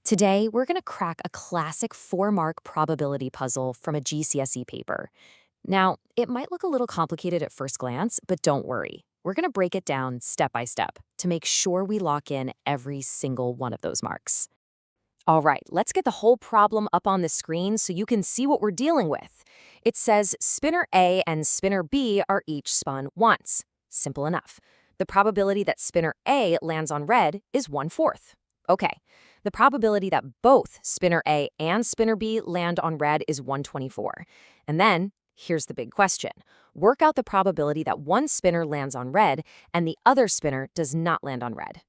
Today, we're going to crack a classic 4-mark probability puzzle from a GCSE paper. Now, it might look a little complicated at first glance, but don't worry. We're going to break it down step by step to make sure we lock in every single one of those marks. All right, let's get the whole problem up on the screen so you can see what we're dealing with. It says spinner A and spinner B are each spun once. Simple enough. The probability that spinner A lands on red is 1/4. Okay, the probability that both spinner A and spinner B land on red is 1/24. And then, here's the big question. Work out the probability that one spinner lands on red and the other spinner does not land on red.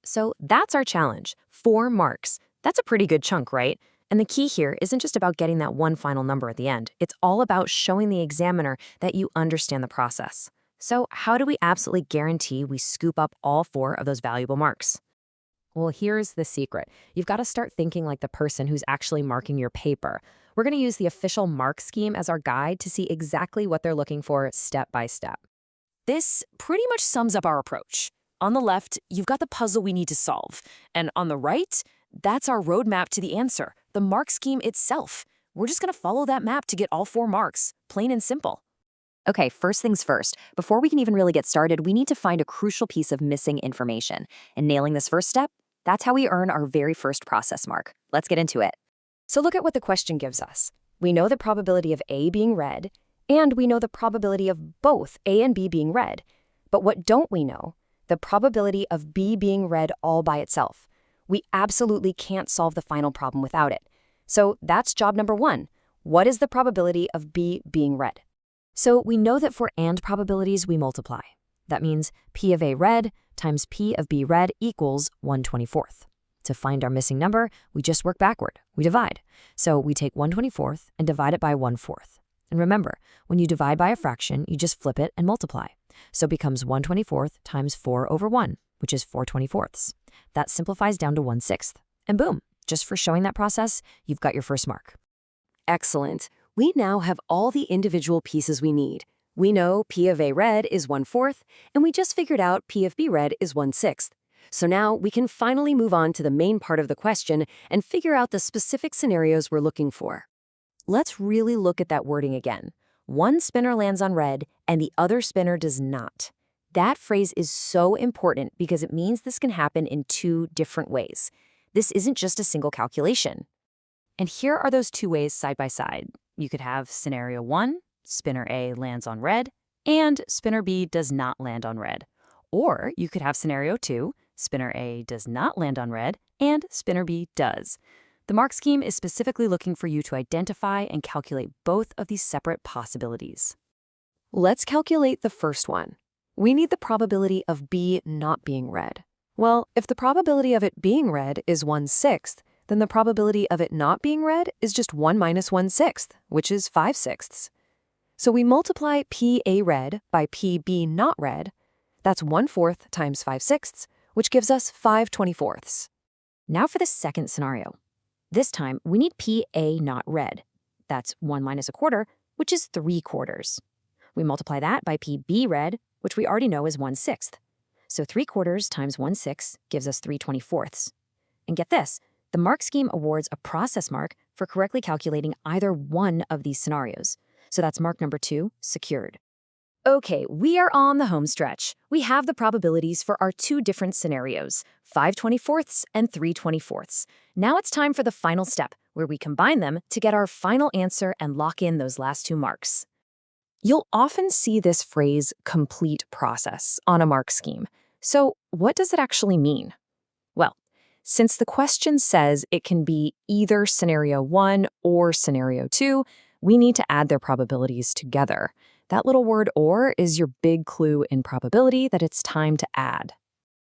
So that's our challenge, 4 marks. That's a pretty good chunk, right? And the key here isn't just about getting that one final number at the end. It's all about showing the examiner that you understand the process. So how do we absolutely guarantee we scoop up all 4 of those valuable marks? Well, here's the secret. You've got to start thinking like the person who's actually marking your paper. We're going to use the official mark scheme as our guide to see exactly what they're looking for step by step. This pretty much sums up our approach. On the left, you've got the puzzle we need to solve. And on the right, that's our roadmap to the answer, the mark scheme itself. We're just going to follow that map to get all 4 marks, plain and simple. Okay, first things first. Before we can even really get started, we need to find a crucial piece of missing information. And nailing this first step, that's how we earn our very first process mark. Let's get into it. So look at what the question gives us. We know the probability of A being red, and we know the probability of both A and B being red. But what don't we know? The probability of B being red all by itself. We absolutely can't solve the final problem without it. So that's job number 1. What is the probability of B being red? So we know that for AND probabilities, we multiply. That means P of A red times P of B red equals 1/24. To find our missing number, we just work backward. We divide. So we take 1/24 and divide it by 1/4. And remember, when you divide by a fraction, you just flip it and multiply. So it becomes 1/24 times 4/1, which is 4/24. That simplifies down to 1/6. And boom, just for showing that process, you've got your first mark. Excellent. We now have all the individual pieces we need. We know P of A red is 1/4, and we just figured out P of B red is 1/6. So now we can finally move on to the main part of the question and figure out the specific scenarios we're looking for. Let's really look at that wording again. One spinner lands on red, and the other spinner does not. That phrase is so important because it means this can happen in 2 different ways. This isn't just a single calculation. And here are those 2 ways side by side. You could have scenario 1, spinner A lands on red, and spinner B does not land on red. Or you could have scenario 2, spinner A does not land on red, and spinner B does. The mark scheme is specifically looking for you to identify and calculate both of these separate possibilities. Let's calculate the first one. We need the probability of B not being red. Well, if the probability of it being red is 1/6, then the probability of it not being red is just 1 minus 1/6, which is 5/6. So we multiply PA red by PB not red. That's 1/4 times 5/6, which gives us 5/24. Now for the second scenario. This time, we need PA not red. That's 1 minus 1/4, which is 3/4. We multiply that by PB red, which we already know is 1/6. So 3/4 times 1/6 gives us 3/24. And get this, the mark scheme awards a process mark for correctly calculating either one of these scenarios. So that's mark number 2, secured. Okay, we are on the home stretch. We have the probabilities for our 2 different scenarios, 5/24 and 3/24. Now it's time for the final step, where we combine them to get our final answer and lock in those last 2 marks. You'll often see this phrase, complete process, on a mark scheme. So what does it actually mean? Well, since the question says it can be either scenario 1 or scenario 2, we need to add their probabilities together. That little word "or" is your big clue in probability that it's time to add.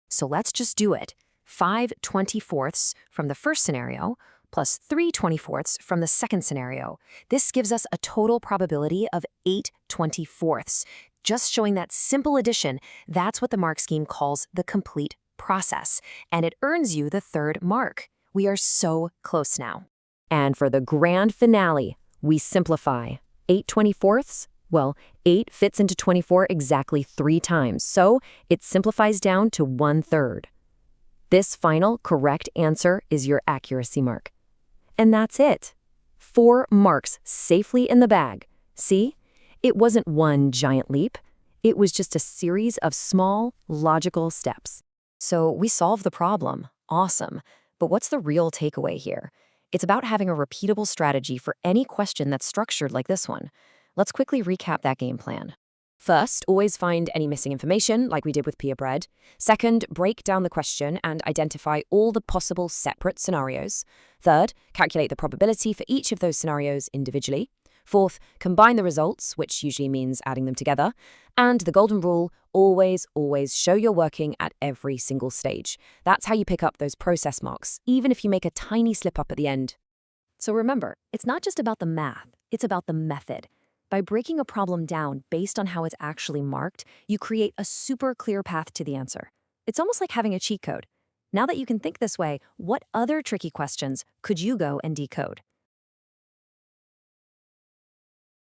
So let's just do it. 5/24 from the first scenario plus 3/24 from the second scenario. This gives us a total probability of 8/24. Just showing that simple addition, that's what the mark scheme calls the complete process, and it earns you the 3rd mark. We are so close now. And for the grand finale, we simplify. 8/24? Well, 8 fits into 24 exactly 3 times, so it simplifies down to 1/3. This final correct answer is your accuracy mark. And that's it. 4 marks safely in the bag. See? It wasn't one giant leap. It was just a series of small, logical steps. So we solved the problem. Awesome. But what's the real takeaway here? It's about having a repeatable strategy for any question that's structured like this one. Let's quickly recap that game plan. First, always find any missing information, like we did with Pia Bread. Second, break down the question and identify all the possible separate scenarios. Third, calculate the probability for each of those scenarios individually. Fourth, combine the results, which usually means adding them together. And the golden rule, always show you're working at every single stage. That's how you pick up those process marks, even if you make a tiny slip up at the end. So remember, it's not just about the math, it's about the method. By breaking a problem down based on how it's actually marked, you create a super clear path to the answer. It's almost like having a cheat code. Now that you can think this way, what other tricky questions could you go and decode?